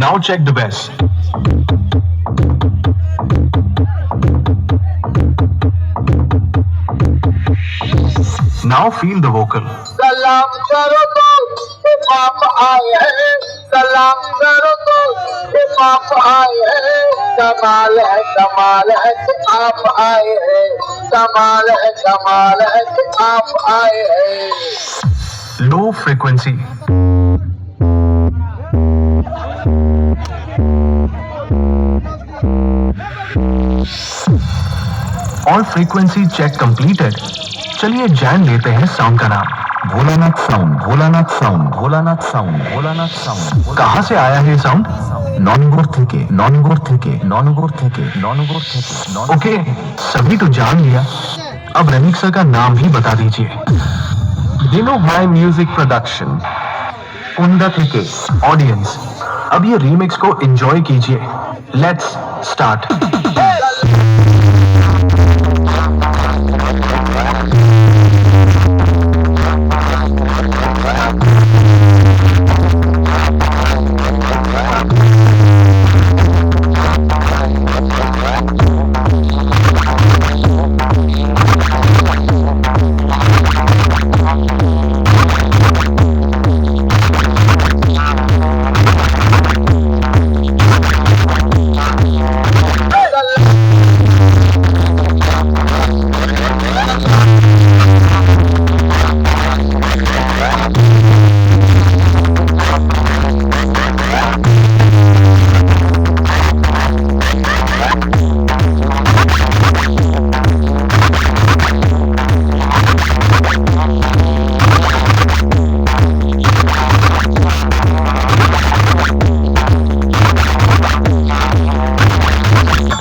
Now check the bass. Now feel the vocal. सलाम करो तो इमाम आए हैं, सलाम करो तो इमाम आए हैं, कमाल है कि आप आए हैं, कमाल है कि आप आए हैं। Low frequency. All frequency check completed. चलिए जान लेते हैं साउंड का नाम। Bholanath sound, Bholanath sound, Bholanath sound, Bholanath sound. कहाँ से आया है साउंड? नॉनगोर থেকে, नॉनगोर থেকে, नॉनगोर থেকে, नॉनगोर থেকে। ओके, सभी तो जान लिया। अब रेमिक्सर का नाम भी बता दीजिए। दिनो भाई म्यूजिक प्रोडक्शन, उंडा থেকে ऑडियंस। अब ये रीमिक्स को एंजॉय कीजिए। Let's start.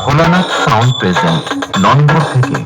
Bholanath sound present, Nongor থেকে।